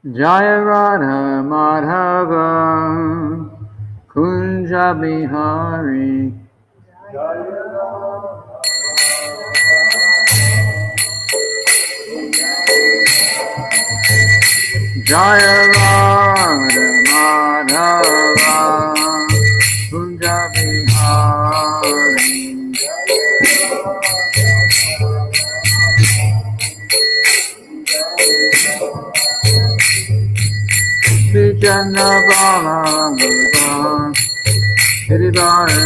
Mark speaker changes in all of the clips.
Speaker 1: Jaya Radha Madhava Kunja Bihari Jaya Radha Madhava Kunja Bihari Vijana Bala Hiribari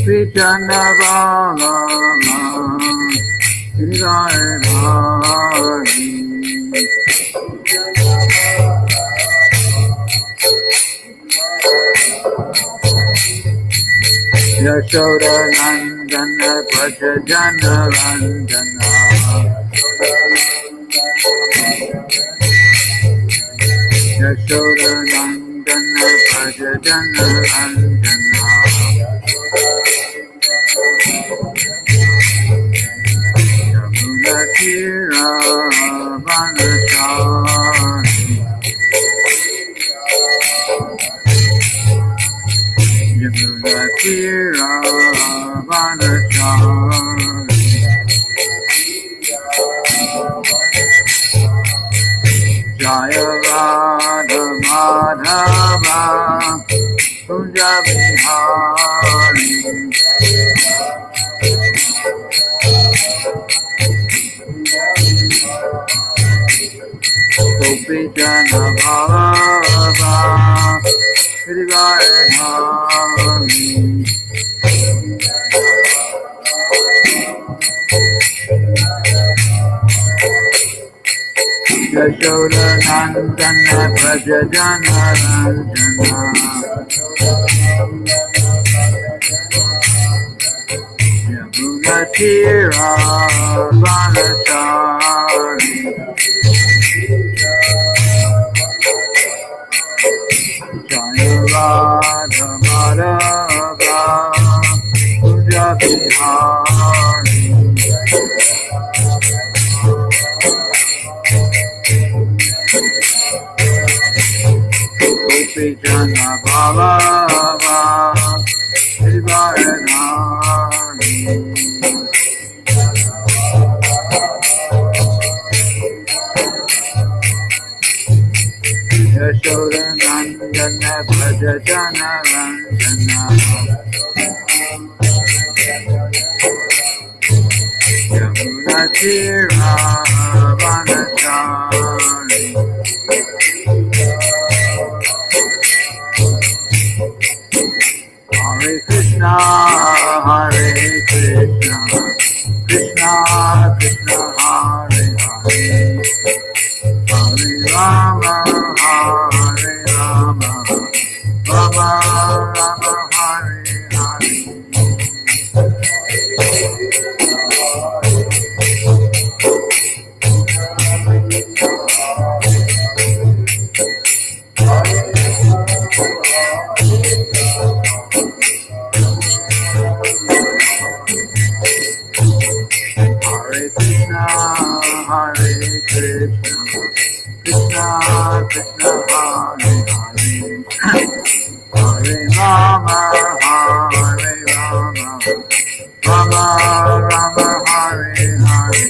Speaker 1: Vijana Bala Hiribari Yashoda Nandana Prajajana Randana Yashoda Nandana Prajajana Randana Yamuna Tira Vanachari Yamuna Tira Vanachari Jaya Radha Madhava Kunja Bihari Gopi Jana Bhalava Hirivardhani Yashoda Nandana Prajajana Randana Yamuna Tira Vanachari Jaya Radha Madhava Kunja Bihari Gopi Jana Bhalava Hirivardhani Yashoda Nandana Prajajana Randana Yamuna Tira Vanachari Hare Krishna Hare Krishna Krishna Krishna Hare Hare Hare Rama Hare Rama Rama Rama Hare Hare Hare Krishna Hare Krishna Krishna Krishna Hare Hare Hare Rama Hare Rama Rama Rama Hare Hare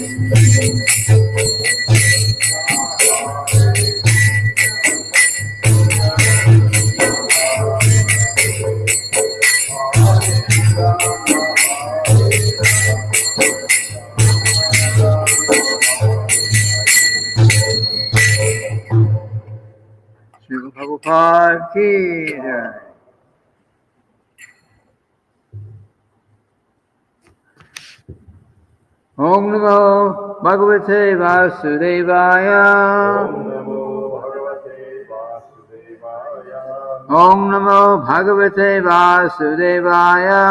Speaker 1: Srila Prabhupada ki jai. Om Namo Bhagavate Vasudevaya. Om Namo Bhagavate Vasudevaya.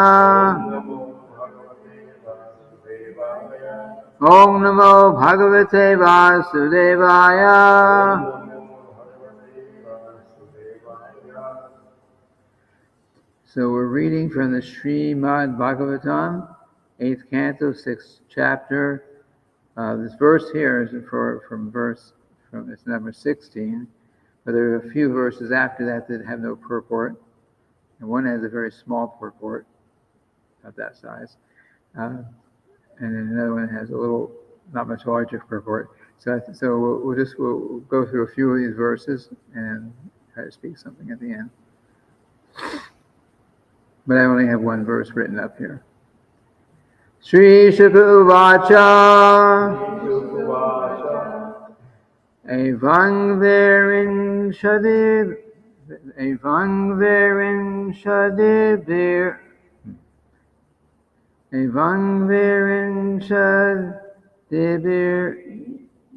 Speaker 1: Om Namo Bhagavate Vasudevaya. So we're reading from the Srimad-bhagavatam, 8th Canto, 6th chapter. This verse here is it's number 16, but there are a few verses after that that have no purport, and one has a very small purport, about that size, and then another one has a little, not much larger purport. So we'll go through a few of these verses and try to speak something at the end. But I only have one verse written up here. Sri Shukha Uvacha Evang Verin Shadib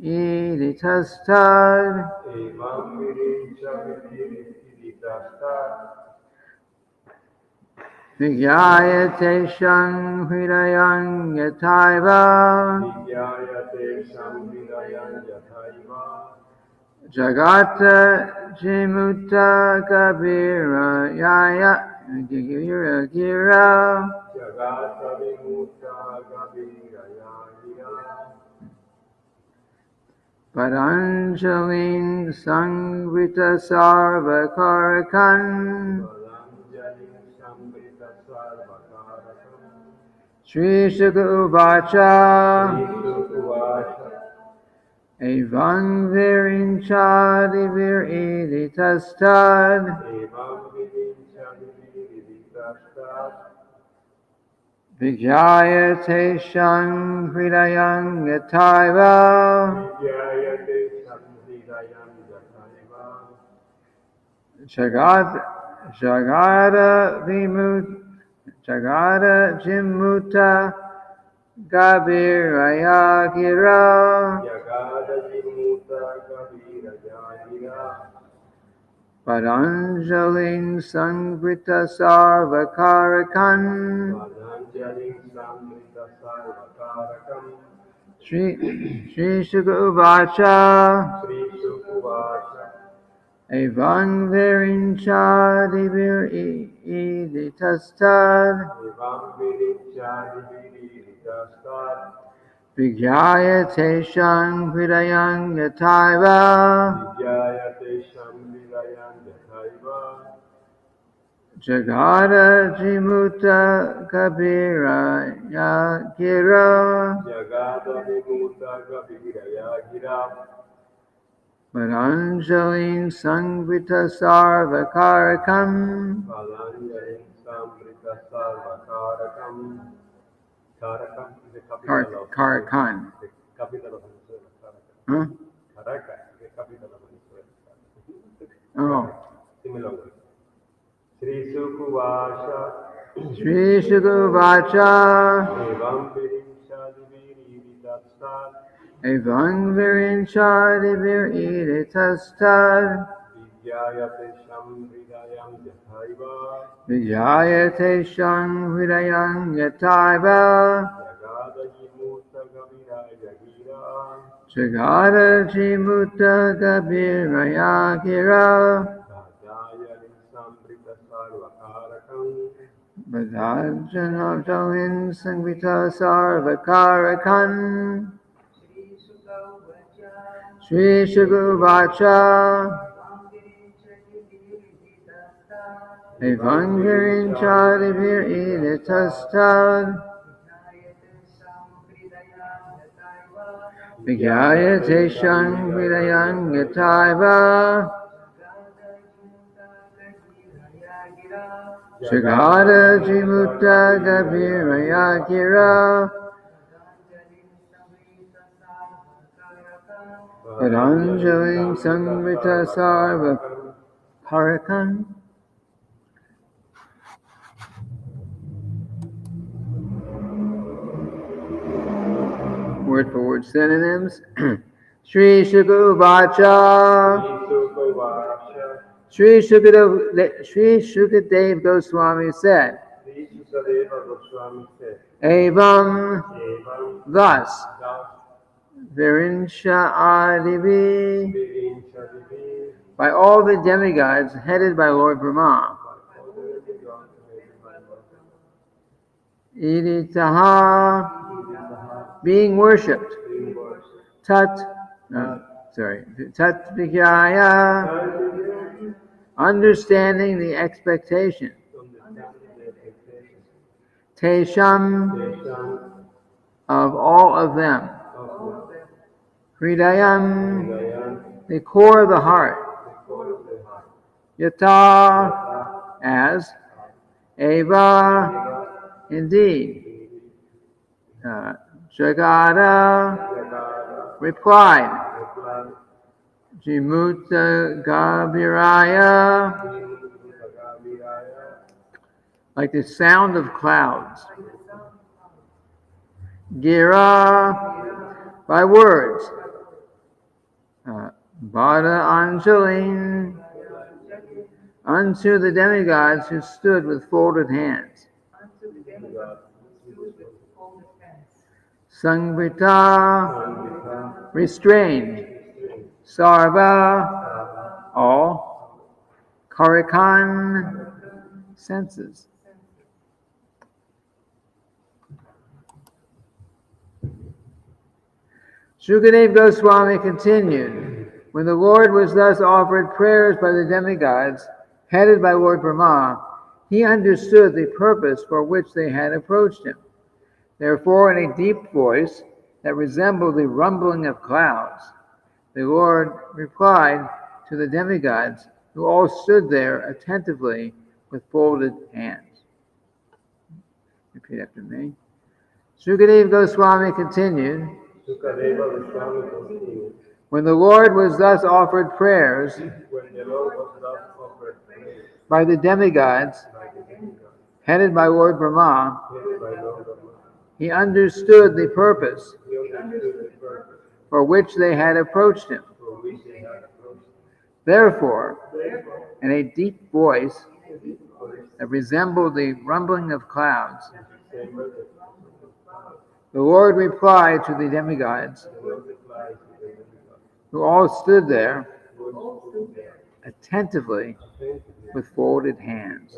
Speaker 1: Iditastad Vigyayate Shang Hridayang Yataiva Jagata Jimuta Kabira Yaya Gira Gira Paranjalin Sangvita Sarvakarakan Sri Shukha Uvacha Evang Virinchadivir Iditastad Vijayate Shang Hridayang Yataiva Jagada Jimuta Gabiraya Gira Paranjalin Sangvrita Sarvakarakan Sri Shukha Uvacha Evang Virinchadivir Iditastad Vigyayate Shang Hridayang Yataiva Jagada Jimuta Kabira Yagira Paranjalin Sangvita Sarvakarakam Karakan. Huh? Oh. Sri Shukha Uvacha Evang Virinchadivir Iditastad Vijayate Shang Hridayang Yataiva Jagada Jimuta Gabiraya Gira Badajanavjalin Sangvita Sarvakarakan Sri Shukha Uvacha Evang Virinchadivir Iditastad Vigyayate Shang Hridayang Yataiva Jagada Jimuta Gabiraya Gira Paranjalin Sangvita Sarvakarakan. Word for word synonyms. Sri Shukha Uvacha Sri Shukadev Goswami said, Evam, thus, Virinsha Adivi, by all the demigods headed by Lord Brahma, Iditaha, being worshipped. Tat Vihyaya, understanding the expectation. Tesham, of all of them. Hridayam, the core of the heart. Yata, as. Eva, indeed. Jagada, replied. Jimuta Gabiraya, like the sound of clouds. Gira, by words. Bada Anjalin, unto the demigods who stood with folded hands. Sangrita, restrained. Sarva, all. Karikan, senses. Shukadeva Goswami continued, when the Lord was thus offered prayers by the demigods, headed by Lord Brahma, he understood the purpose for which they had approached him. Therefore, in a deep voice that resembled the rumbling of clouds, the Lord replied to the demigods, who all stood there attentively with folded hands. Repeat after me. Shukadeva Goswami continued, when the Lord was thus offered prayers by the demigods, headed by Lord Brahma, he understood the purpose for which they had approached him. Therefore, in a deep voice that resembled the rumbling of clouds, the Lord replied to the demigods, who all stood there attentively with folded hands.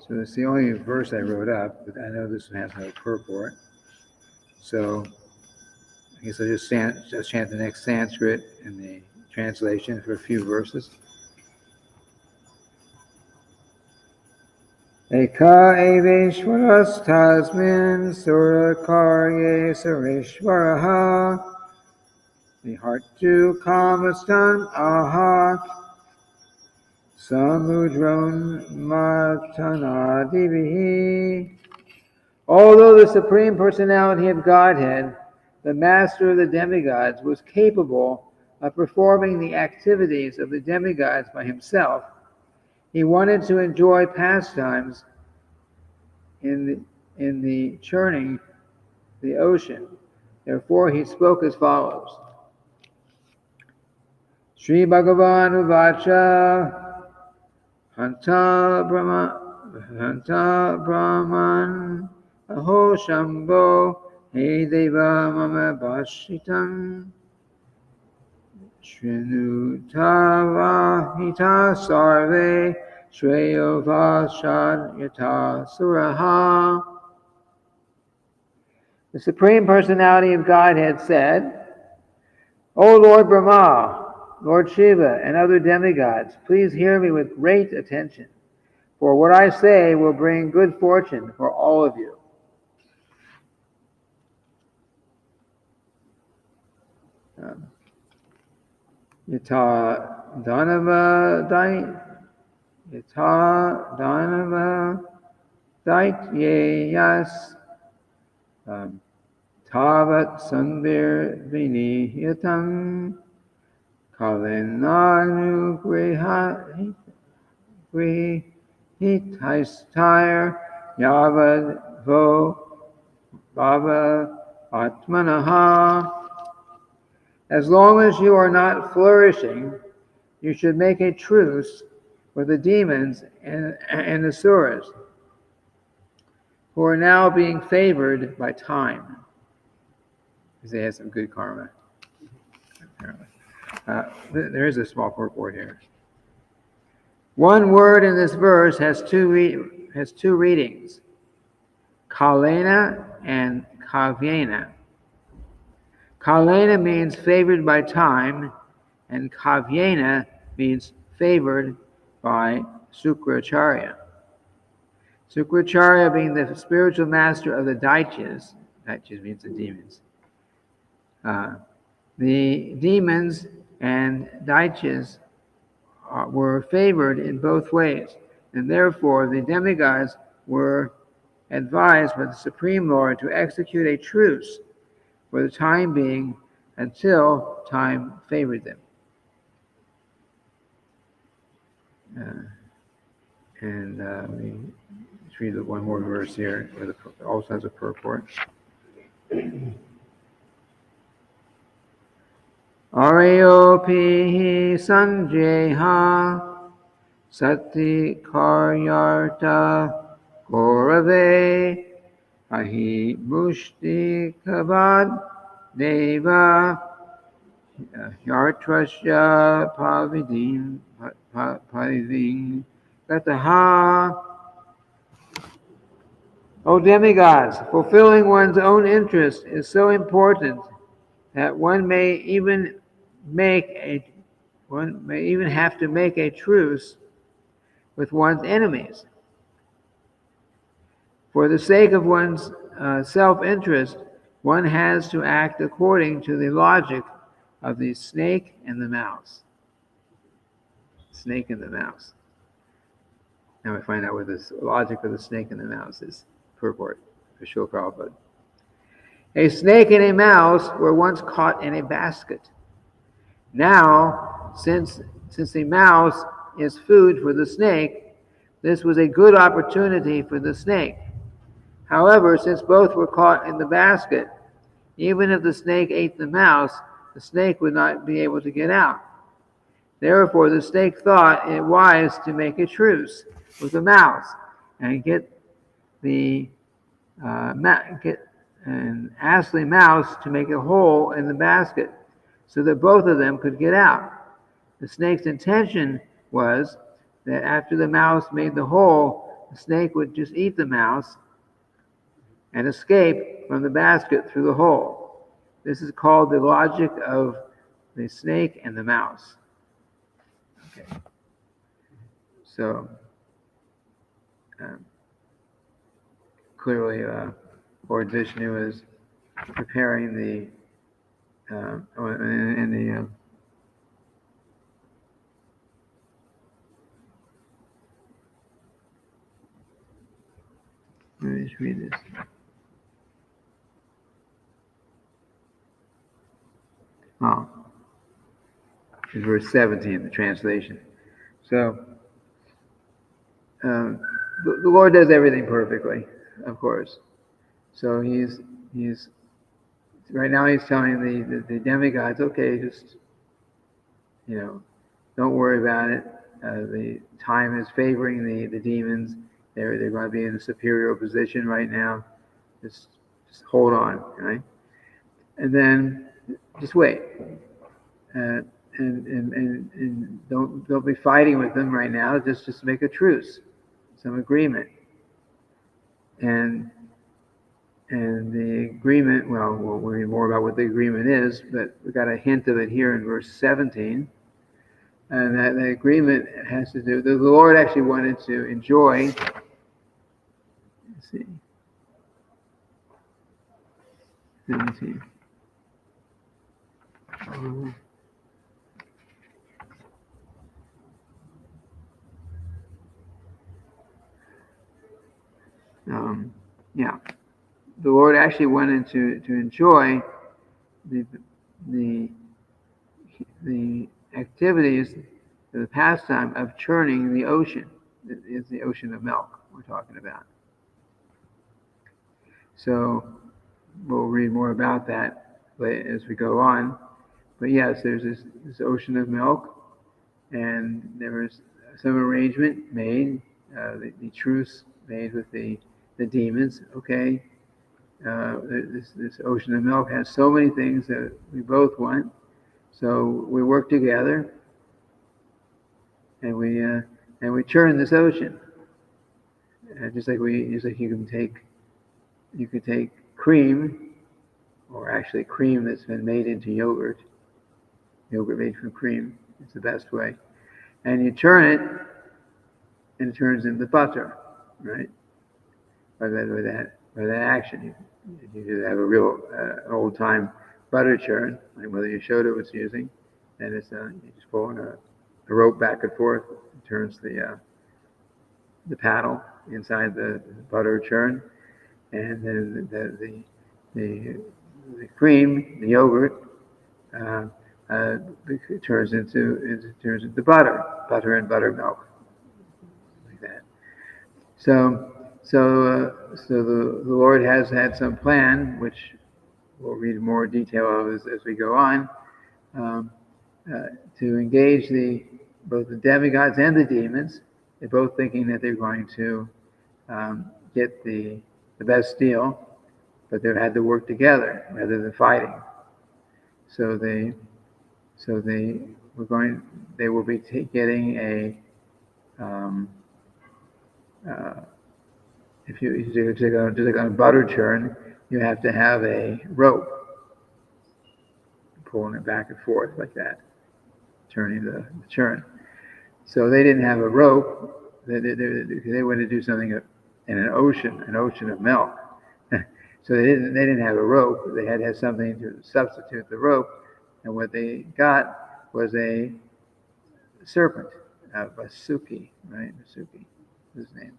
Speaker 1: So it's the only verse I wrote up, but I know this one has no purport. So I guess I'll just chant the next Sanskrit in the translation for a few verses. Eka eveshvaras tasmin surakarye sareshvaraha vihartu kamastan ahat samudron matanadivihi. Although the Supreme Personality of Godhead, the Master of the demigods, was capable of performing the activities of the demigods by himself, he wanted to enjoy pastimes in the churning the ocean. Therefore, he spoke as follows. Sri Bhagavan Uvacha Hanta Brahman Aho Shambho He Deva Mama Bhashitam Shrinutava Hita Sarve Shreyo Vashad Yata Suraha. The Supreme Personality of Godhead said, O Lord Brahma, Lord Shiva, and other demigods, please hear me with great attention, for what I say will bring good fortune for all of you. Yata Dhanava Daityayas Tavat Sambir Vinihitam Kalinanu Grihitaistar Yavad Vo Baba Atmanaha. As long as you are not flourishing, you should make a truce with the demons and the asuras, who are now being favored by time, because they had some good karma, apparently. There is a small purport here. One word in this verse has two readings, kalena and kavyena. Kalena means favored by time, and kavyena means favored by Sukracharya. Sukracharya being the spiritual master of the Daityas. Daityas means the demons. The demons and Daityas were favored in both ways, and therefore the demigods were advised by the Supreme Lord to execute a truce for the time being until time favored them. Let's read one more verse here, where it also has a purport. Aryopihi sanjeha sati karyarta gorave ahi mushti kavad deva yartrasya pavidin gataha. O demigods, fulfilling one's own interest is so important that one may even have to make a truce with one's enemies. For the sake of one's self-interest, one has to act according to the logic of the snake and the mouse. Snake and the mouse. Now we find out what this logic of the snake and the mouse is. Purport for Srila Prabhupada. A snake and a mouse were once caught in a basket. Now, since the mouse is food for the snake, this was a good opportunity for the snake. However, since both were caught in the basket, even if the snake ate the mouse, the snake would not be able to get out. Therefore, the snake thought it wise to make a truce with the mouse and and ask the mouse to make a hole in the basket so that both of them could get out. The snake's intention was that after the mouse made the hole, the snake would just eat the mouse and escape from the basket through the hole. This is called the logic of the snake and the mouse. Okay. So, clearly, Lord Vishnu is preparing let me just read this. It's verse 17, the translation. So, the Lord does everything perfectly, of course. So he's right now he's telling the demigods, okay, just don't worry about it. The time is favoring the demons. They're going to be in a superior position right now. Just hold on, right? And then just wait, and don't be fighting with them right now. Just make a truce, some agreement, and the agreement. Well, we'll read more about what the agreement is, but we got a hint of it here in verse 17. And that the agreement has to do. The Lord actually wanted to enjoy. Let's see. 17. The Lord actually wanted to enjoy the activities, the pastime of churning the ocean. It is the ocean of milk we're talking about. So we'll read more about that as we go on. But yes, there's this ocean of milk, and there was some arrangement made, the truce made with the demons. Okay, this ocean of milk has so many things that we both want, So we work together, and we churn this ocean. Just like you could take cream, or actually cream that's been made into yogurt made from cream. It's the best way, and you churn it, and it turns into butter, right? By that action, you have a real old time butter churn, like whether Yashoda was using, and it's you just pull a rope back and forth, it turns the paddle inside the butter churn, and then the cream, the yogurt, turns into butter and buttermilk, like that. So the Lord has had some plan, which we'll read more detail of as we go on, to engage both the demigods and the demons. They're both thinking that they're going to get the best deal, but they've had to work together rather than fighting. So they will be getting a if you take on a butter churn, you have to have a rope pulling it back and forth like that, turning the churn. So they didn't have a rope. They wanted to do something in an ocean of milk. So they didn't have a rope. They had to have something to substitute the rope, and what they got was a serpent, Vasuki, right? Vasuki is his name.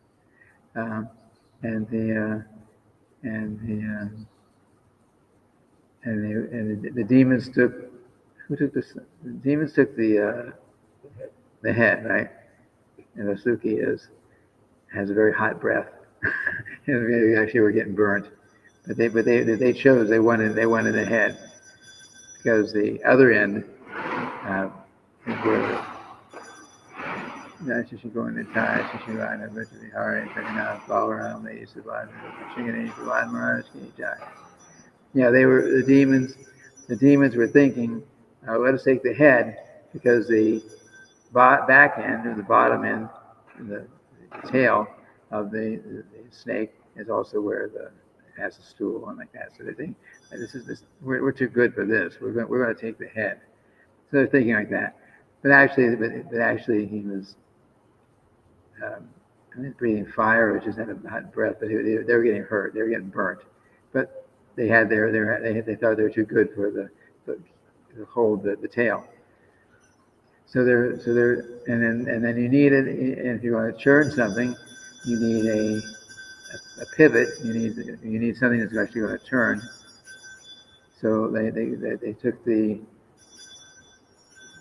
Speaker 1: And the demons took. Who took this? The demons took the head, right? And Vasuki has a very hot breath. They actually were getting burnt, but they chose they wanted the head, because the other end where the demons. The demons were thinking, let us take the head, because the back end or the bottom end, the tail of the snake is also where it has a stool and like that. So they think, we're too good for this. We're going to take the head. So they're thinking like that. But actually, he was breathing fire, or just had a hot breath. But they were getting hurt. They were getting burnt. But they thought they were too good for to hold the tail. So and then you need it. And if you want to churn something, you need a pivot. You need something that's actually going to turn. So they took the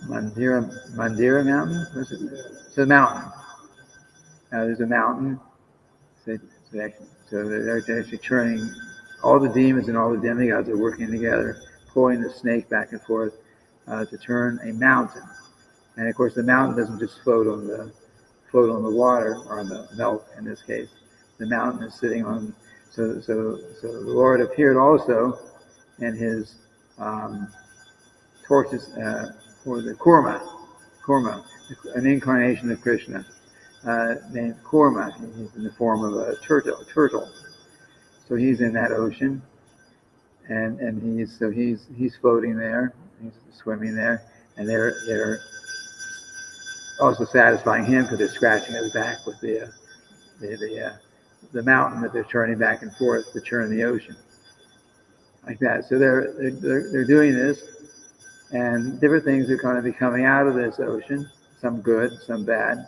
Speaker 1: Mandira mountain. It's a mountain. There's a mountain. So they're actually churning. All the demons and all the demigods are working together, pulling the snake back and forth to turn a mountain. And of course, the mountain doesn't just float on the water, or on the milk in this case. The mountain is sitting on. So the Lord appeared also in his torches for the Kurma, an incarnation of Krishna named Kurma. He's in the form of a turtle. So he's in that ocean, and he's floating there. He's swimming there, and they're also satisfying him, because they're scratching his back with the mountain that they're turning back and forth to churn the ocean, like that. So they're doing this, and different things are going to be coming out of this ocean. Some good, some bad.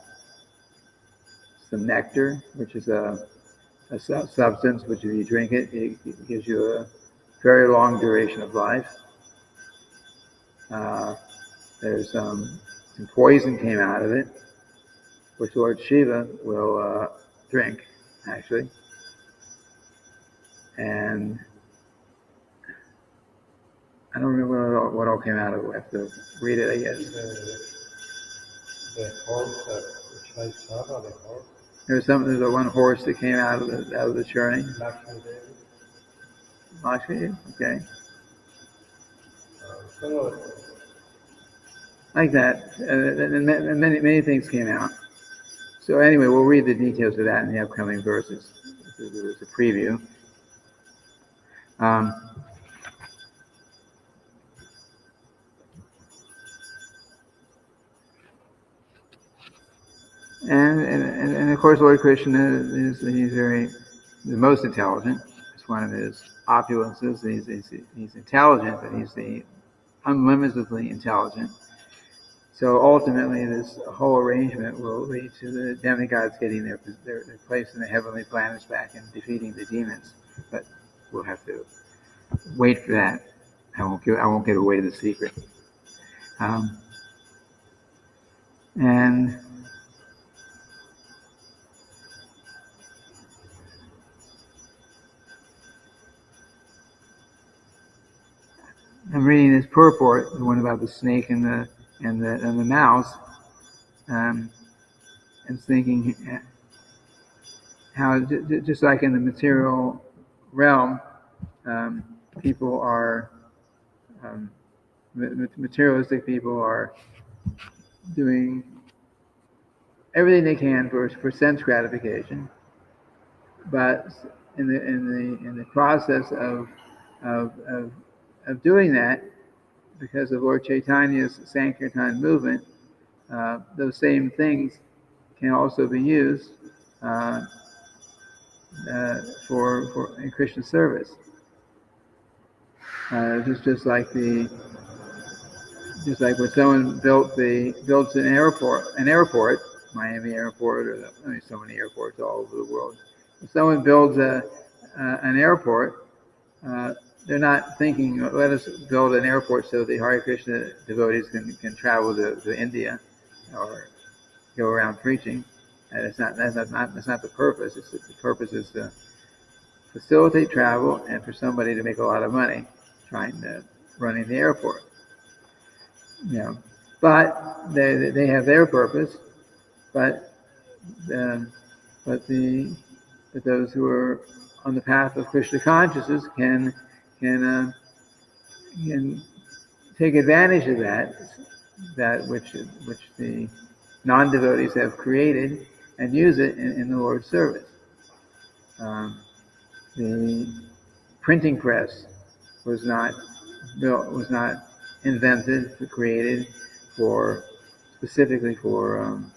Speaker 1: Some nectar, which is a substance which, if you drink it, it gives you a very long duration of life. There's some poison came out of it, which Lord Shiva will drink, actually. And I don't remember what all came out of it. I have to read it, I guess.
Speaker 2: The horse, which I saw, the horse.
Speaker 1: There's one horse that came out of the churning. Lakshmi, okay. like that. And many things came out. So anyway, we'll read the details of that in the upcoming verses. This is a preview. And of course, Lord Krishna he's the most intelligent. It's one of his opulences. He's intelligent, but he's the unlimitedly intelligent. So ultimately, this whole arrangement will lead to the demigods getting their place in the heavenly planets back and defeating the demons. But we'll have to wait for that. I won't give away the secret. And I'm reading this purport, the one about the snake and the mouse. I'm thinking how just like in the material realm, people are materialistic people are doing everything they can for sense gratification, but in the process of doing that, because of Lord Chaitanya's Sankirtan movement, those same things can also be used for in Krishna service. Just like when someone builds an airport, Miami Airport, or there's so many airports all over the world. If someone builds an airport, they're not thinking, let us build an airport so the Hare Krishna devotees can travel to India or go around preaching. And that's not the purpose. The purpose is to facilitate travel and for somebody to make a lot of money running the airport. But they have their purpose. But those who are on the path of Krishna consciousness can take advantage of that which the non-devotees have created and use it in the Lord's service. The printing press was not created specifically for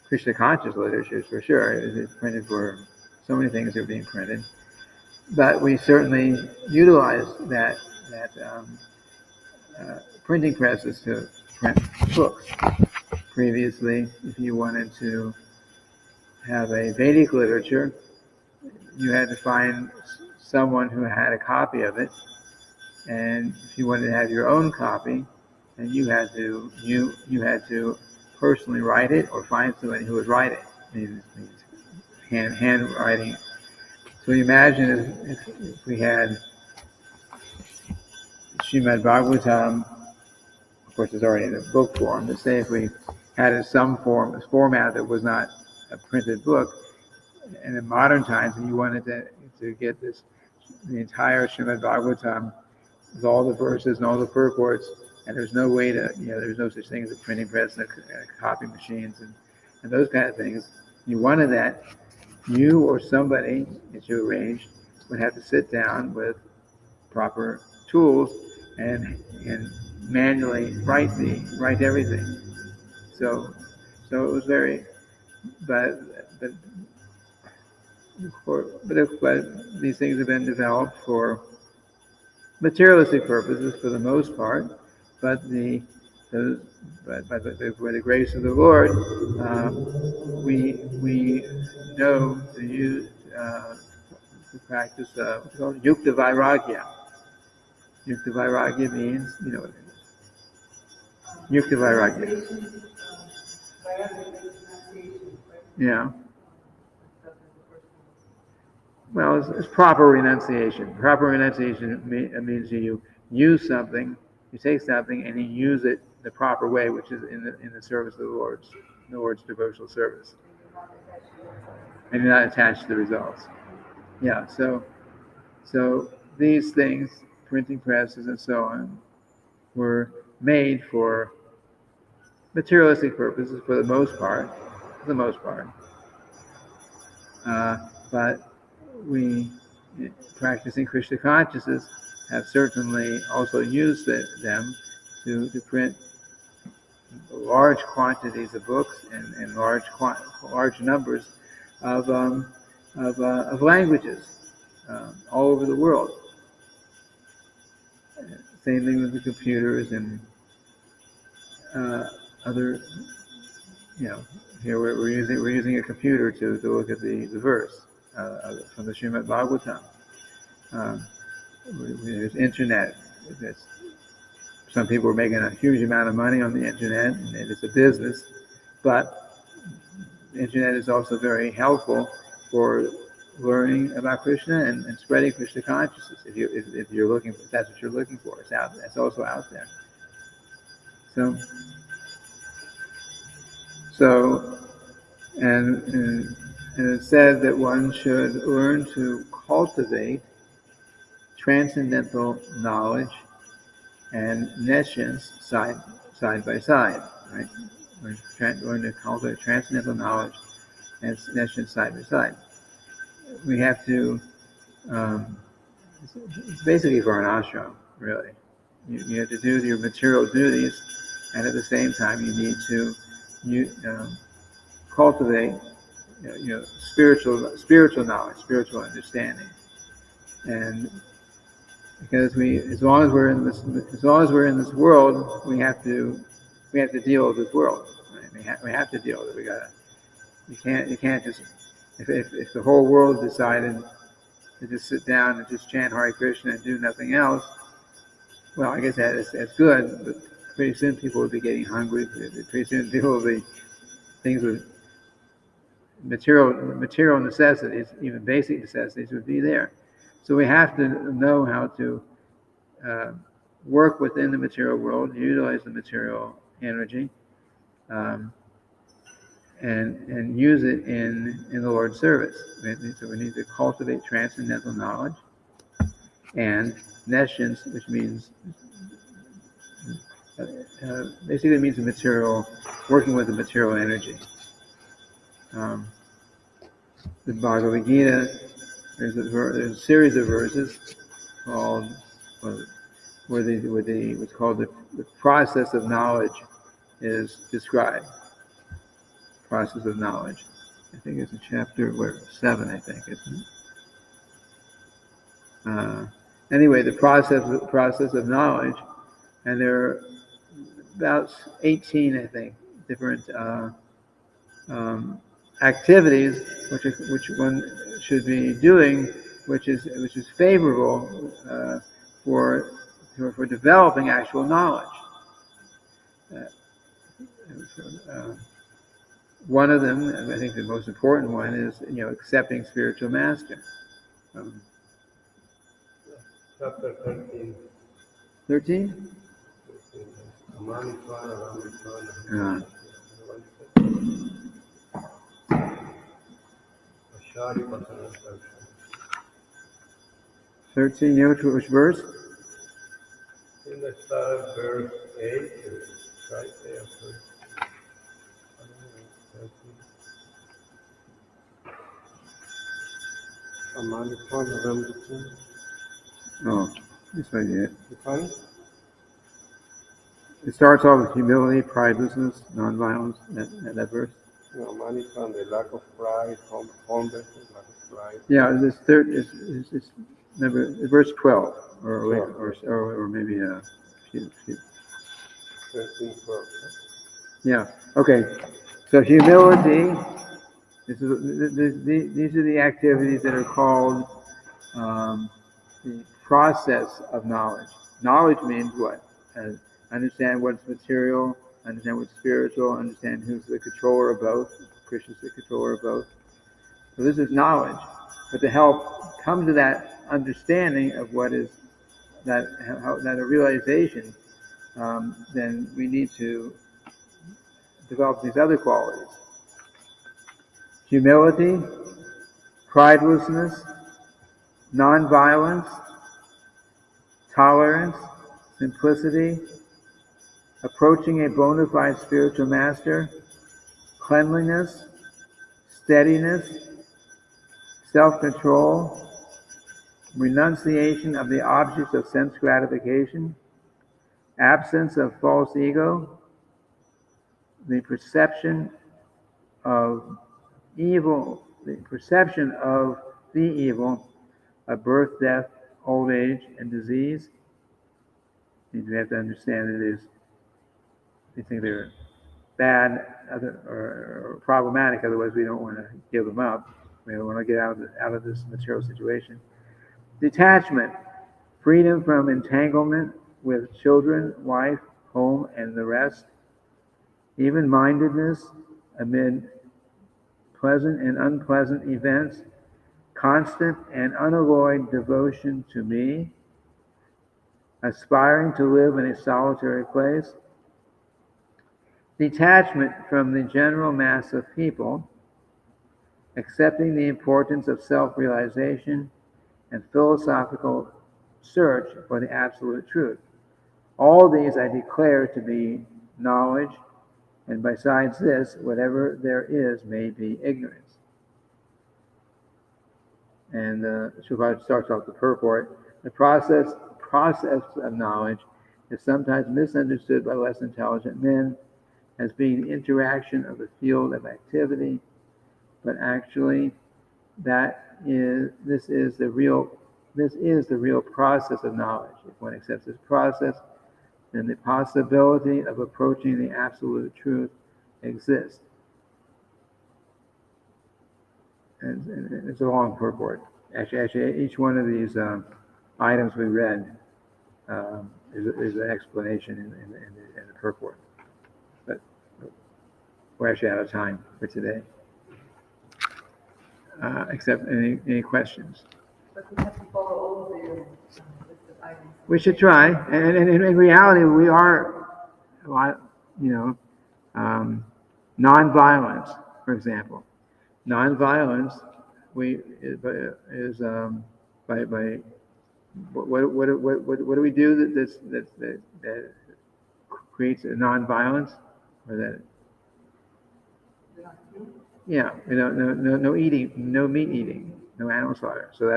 Speaker 1: Krishna conscious literatures, for sure. It's printed for so many things are being printed, but we certainly utilize that printing presses to print books. Previously, if you wanted to have a Vedic literature, you had to find someone who had a copy of it, and if you wanted to have your own copy, then you had to personally write it or find somebody who would write it. Means handwriting. So imagine if we had Srimad-bhagavatam. Of course, it's already in the book form. But say if we had it in some format that was not a printed book, and in modern times, and you wanted to get the entire Srimad-bhagavatam with all the verses and all the purports, and there's no way there's no such thing as a printing press and copy machines and those kind of things. You wanted that, you or somebody that you arranged would have to sit down with proper tools and manually write everything. So it was very, but these things have been developed for materialistic purposes for the most part, but by the grace of the Lord, we know to use to practice what's called Yukta Vairagya. Yukta Vairagya means, you know what it is. Yukta Vairagya. Yeah. Well, it's proper renunciation. Proper renunciation means you use something, you take something, and you use it the proper way, which is in the service of the Lord's devotional service, and you're not attached to the results. Yeah. So these things, printing presses and so on, were made for materialistic purposes for the most part. But we, practicing Krishna consciousness, have certainly also used them to print large quantities of books and large numbers of languages all over the world. Same thing with the computers and other. Here we're using a computer to look at the verse from the Srimad-bhagavatam. There's internet. Some people are making a huge amount of money on the internet, and it's a business. But the internet is also very helpful for learning about Krishna and spreading Krishna consciousness. If you're looking, if that's what you're looking for, it's out. It's also out there. So, and it's said that one should learn to cultivate transcendental knowledge and nescience side by side, right? Learn to cultivate transcendental knowledge and nescience side by side. We have to, it's basically for an ashram, really. You have to do your material duties, and at the same time you need to cultivate spiritual knowledge, spiritual understanding. And because as long as we're in this world, we have to deal with this world. Right? We have to deal with it. You can't just, if the whole world decided to just sit down and just chant Hare Krishna and do nothing else, well, I guess that's good, but pretty soon people will be getting hungry. Pretty soon people will be, things with material necessities, even basic necessities, would be there. So we have to know how to work within the material world, utilize the material energy, and use it in the Lord's service. So we need to cultivate transcendental knowledge and nescience, which means basically means working with the material energy. The Bhagavad Gita, there's a series of verses called what's called the process of knowledge is described. Process of knowledge. I think it's in chapter 7. I think, isn't it? Anyway, the process of knowledge, and there are about 18, I think, different activities which one should be doing, which is favorable for developing actual knowledge. One of them, I think the most important one, is accepting spiritual master.
Speaker 2: Chapter 13.
Speaker 1: 13? Yeah. 13, which verse?
Speaker 2: In the start, verse 8, it's right there.
Speaker 1: Oh, yes, I did.
Speaker 2: You find it?
Speaker 1: It starts off with humility, pridelessness, non-violence. That verse.
Speaker 2: No, money from the lack of pride, humbleness, lack of pride.
Speaker 1: Yeah, this third is number verse 12, or maybe a few.
Speaker 2: 13, 12.
Speaker 1: Yeah. Okay. So humility. These are the activities that are called the process of knowledge. Knowledge means what? Understand what's material, understand what's spiritual, understand who's the controller of both. Krishna's the controller of both. So this is knowledge. But to help come to that understanding of what is that a realization, then we need to develop these other qualities. Humility, pridelessness, non-violence, tolerance, simplicity, approaching a bona fide spiritual master, cleanliness, steadiness, self-control, renunciation of the objects of sense gratification, absence of false ego, the perception of evil, the perception of the evil of birth, death, old age, and disease. You have to understand that it is, we think they're bad or problematic, otherwise we don't want to give them up. We don't want to get out of this material situation. Detachment, freedom from entanglement with children, wife, home, and the rest. Even-mindedness amid pleasant and unpleasant events. Constant and unalloyed devotion to me. Aspiring to live in a solitary place. Detachment from the general mass of people. Accepting the importance of self-realization and philosophical search for the absolute truth. All these I declare to be knowledge, and besides this, whatever there is may be ignorance. And Srila starts off the purport. The process of knowledge is sometimes misunderstood by less intelligent men as being the interaction of the field of activity, but actually this is the real process of knowledge. If one accepts this process, then the possibility of approaching the absolute truth exists. And it's a long purport. Actually, each one of these items we read is an explanation in the purport. But we're actually out of time for today. Except any questions?
Speaker 3: But we have to follow all of the list of items.
Speaker 1: We should try. And in reality, we are, nonviolence, for example. Nonviolence is by what do we do that creates a nonviolence, or that? Yeah, no eating, no meat eating, no animal slaughter. So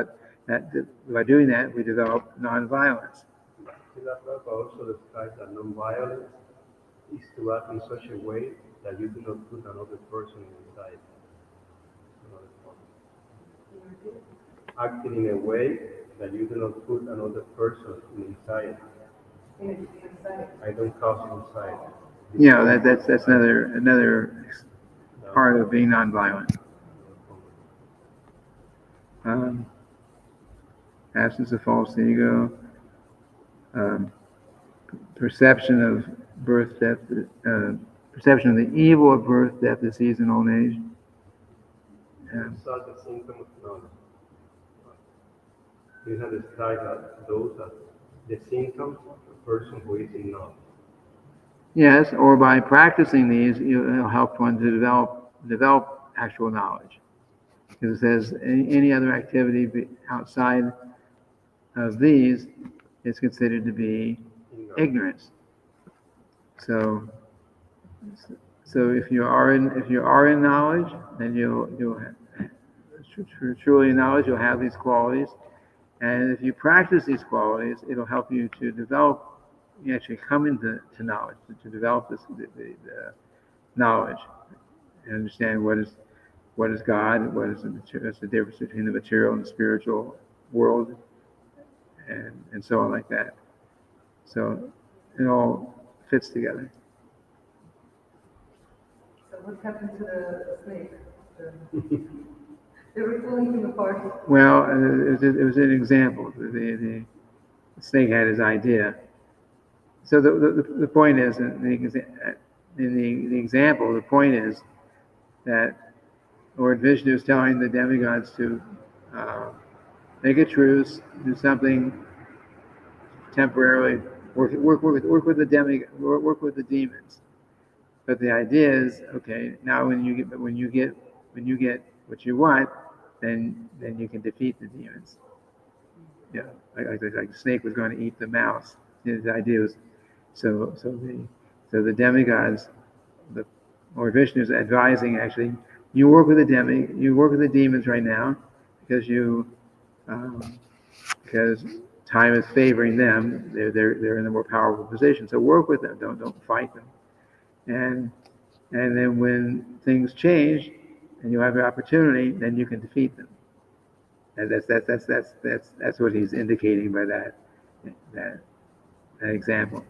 Speaker 1: that by doing that, we develop nonviolence.
Speaker 2: Srila also describes that non-violence is to act in such a way that you do not put another person inside. Acting in a way that you do not put another person inside. I don't cause inside.
Speaker 1: Yeah, that's another part of being nonviolent. Absence of false ego, perception of birth, death, perception of the evil of birth, death, disease, and old age.
Speaker 2: These are the symptoms of knowledge. You have described that those are the symptoms of a person who is in knowledge.
Speaker 1: Yes, or by practicing these, it'll help one to develop actual knowledge. Because it says any other activity outside of these is considered to be ignorance. So if you are in knowledge, then you'll truly in knowledge, you'll have these qualities, and if you practice these qualities, it'll help you to develop. You actually come into knowledge, to develop the knowledge and understand what is God, what's the difference between the material and the spiritual world, and so on like that. So it all fits together.
Speaker 3: So what happened to the snake? They were pulling him apart.
Speaker 1: Well, it was an example. The snake had his idea. So the point is, in the example, the point is that Lord Vishnu is telling the demigods to make a truce, do something temporarily, work with the demons. But the idea is, okay, now when you get what you want, then you can defeat the demons. Like the snake was going to eat the mouse. The idea was so So the demigods, or Vishnu is advising actually, you work with the demons right now because because time is favoring them. They're in a more powerful position. So work with them. Don't fight them. And then when things change and you have the opportunity, then you can defeat them. And that's what he's indicating by that example.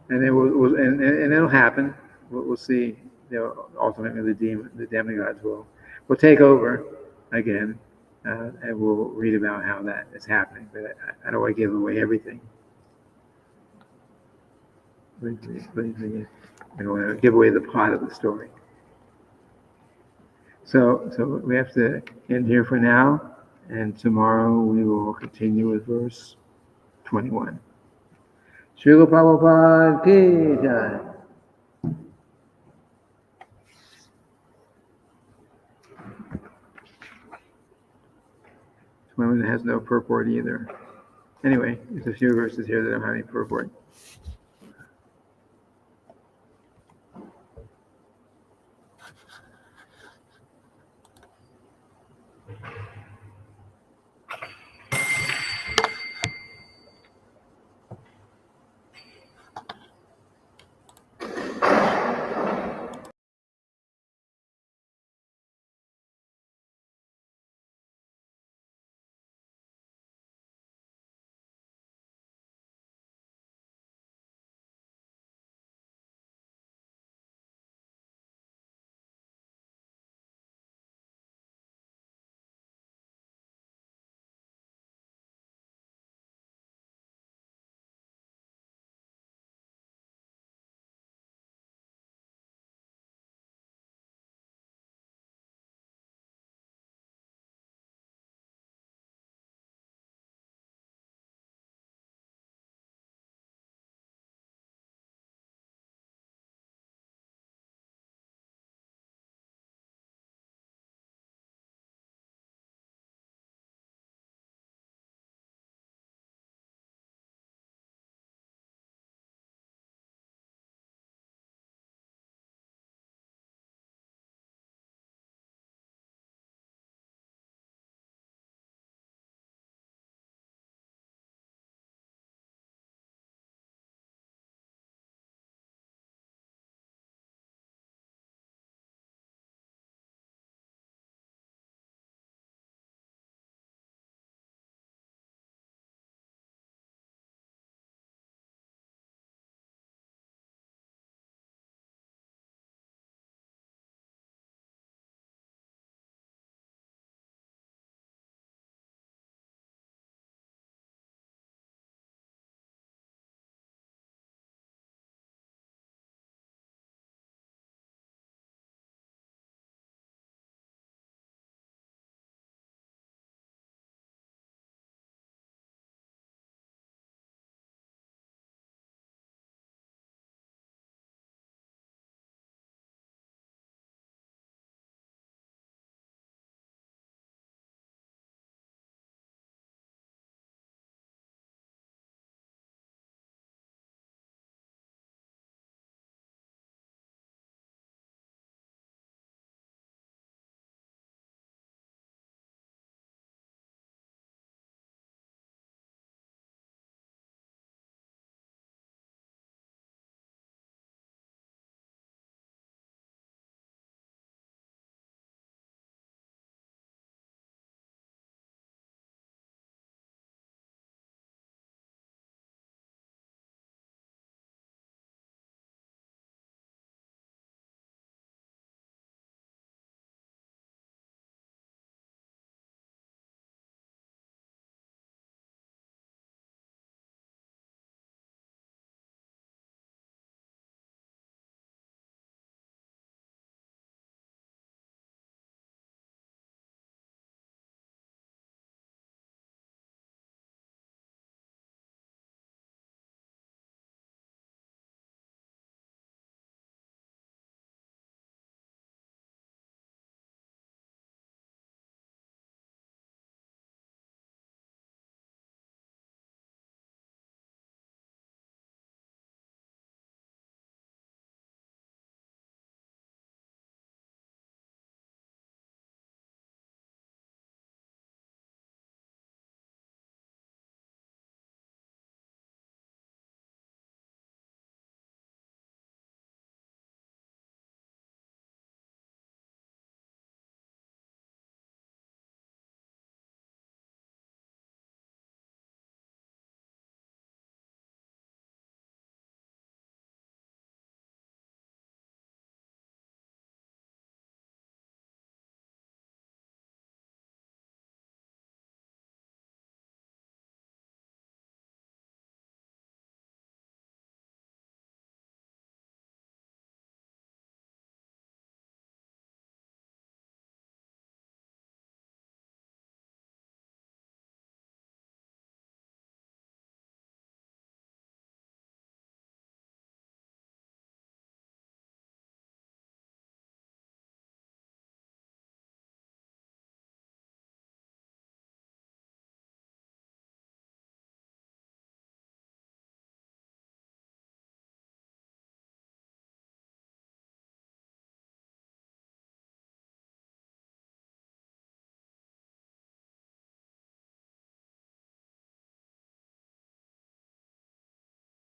Speaker 1: And then it'll happen. We'll see. Ultimately, the demigods will take over again, and we'll read about how that is happening. But I don't want to give away everything. I don't want to give away the plot of the story. So we have to end here for now, and tomorrow we will continue with verse 21. Srila Prabhupada ki jai. One that has no purport either. Anyway, there's a few verses here that don't have any purport.